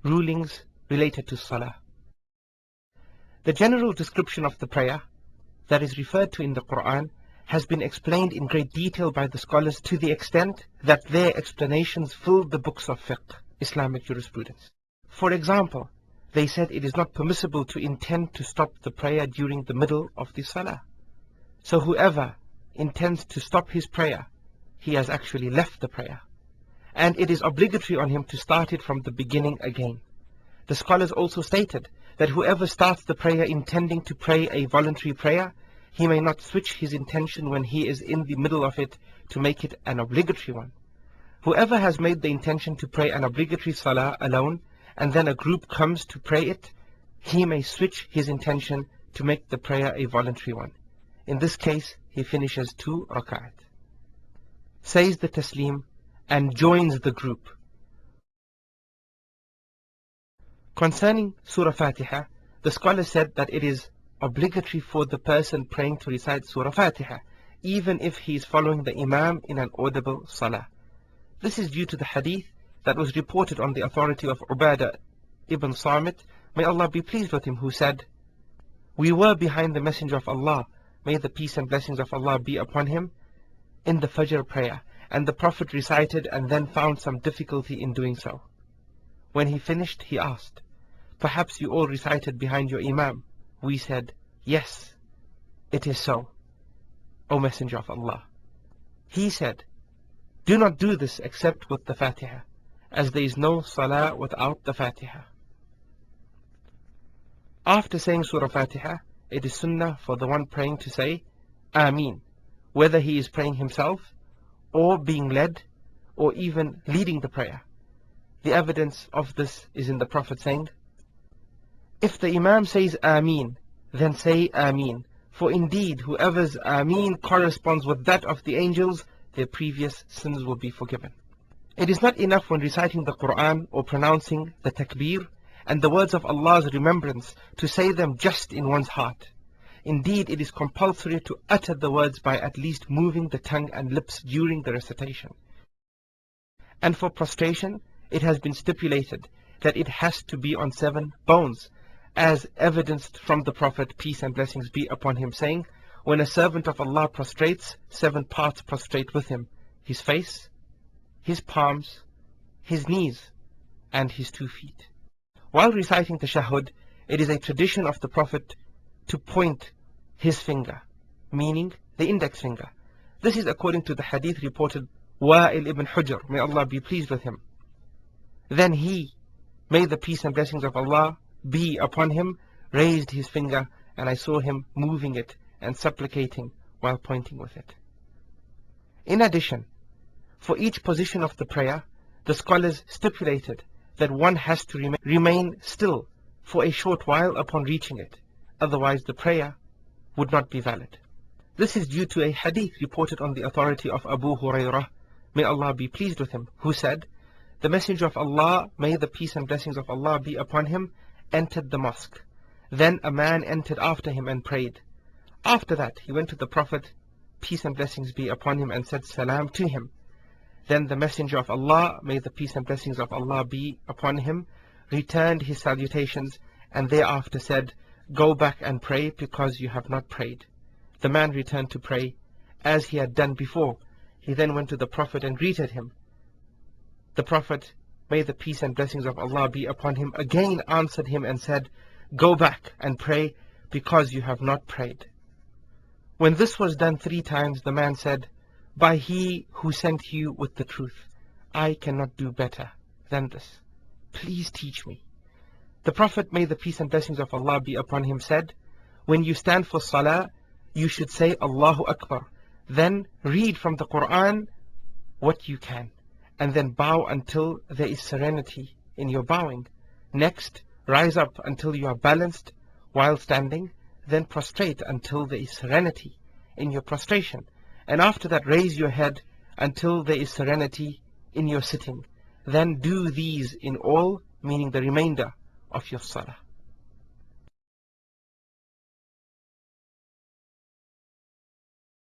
Rulings related to Salah. The general description of the prayer that is referred to in the Quran has been explained in great detail by the scholars to the extent that their explanations filled the books of fiqh, Islamic jurisprudence. For example, they said it is not permissible to intend to stop the prayer during the middle of the Salah. So whoever intends to stop his prayer, he has actually left the prayer. And it is obligatory on him to start it from the beginning again. The scholars also stated that whoever starts the prayer intending to pray a voluntary prayer, he may not switch his intention when he is in the middle of it to make it an obligatory one. Whoever has made the intention to pray an obligatory salah alone, and then a group comes to pray it, he may switch his intention to make the prayer a voluntary one. In this case, he finishes 2 rak'at, says the taslim, and joins the group. Concerning Surah Fatiha, the scholar said that it is obligatory for the person praying to recite Surah Fatiha, even if he is following the Imam in an audible salah. This is due to the hadith that was reported on the authority of Ubadah ibn Samit, may Allah be pleased with him, who said, "We were behind the Messenger of Allah, may the peace and blessings of Allah be upon him, in the Fajr prayer, and the Prophet recited and then found some difficulty in doing so. When he finished, he asked, 'Perhaps you all recited behind your Imam?' We said, 'Yes, it is so, O Messenger of Allah.' He said, 'Do not do this except with the Fatiha, as there is no Salah without the Fatiha.' After saying Surah Fatiha, it is sunnah for the one praying to say Ameen, whether he is praying himself, or being led, or even leading the prayer. The evidence of this is in the Prophet saying, 'If the Imam says Ameen, then say Ameen, for indeed whoever's Ameen corresponds with that of the angels, their previous sins will be forgiven.' It is not enough when reciting the Quran or pronouncing the Takbir and the words of Allah's remembrance to say them just in one's heart. Indeed, it is compulsory to utter the words by at least moving the tongue and lips during the recitation. And for prostration, it has been stipulated that it has to be on 7 bones, as evidenced from the Prophet, peace and blessings be upon him, saying, 'When a servant of Allah prostrates, 7 parts prostrate with him: his face, his palms, his knees, and his 2 feet. While reciting the Tashahhud, it is a tradition of the Prophet to point his finger, meaning the index finger. This is according to the hadith reported Wa'il ibn Hujr, may Allah be pleased with him. Then he, may the peace and blessings of Allah be upon him, raised his finger, and I saw him moving it and supplicating while pointing with it. In addition, for each position of the prayer, the scholars stipulated that one has to remain still for a short while upon reaching it, otherwise the prayer would not be valid. This is due to a hadith reported on the authority of Abu Hurairah, may Allah be pleased with him, who said, 'The Messenger of Allah, may the peace and blessings of Allah be upon him, entered the mosque. Then a man entered after him and prayed. After that he went to the Prophet, peace and blessings be upon him, and said salam to him. Then the Messenger of Allah, may the peace and blessings of Allah be upon him, returned his salutations, and thereafter said, "Go back and pray, because you have not prayed." The man returned to pray, as he had done before. He then went to the Prophet and greeted him. The Prophet, may the peace and blessings of Allah be upon him, again answered him and said, "Go back and pray, because you have not prayed." When this was done 3 times, the man said, "By He who sent you with the truth, I cannot do better than this. Please teach me." The Prophet, may the peace and blessings of Allah be upon him, said, "When you stand for Salah, you should say Allahu Akbar, then read from the Quran what you can, and then bow until there is serenity in your bowing. Next, rise up until you are balanced while standing, then prostrate until there is serenity in your prostration, and after that raise your head until there is serenity in your sitting. Then do these in all, meaning the remainder of your Salah."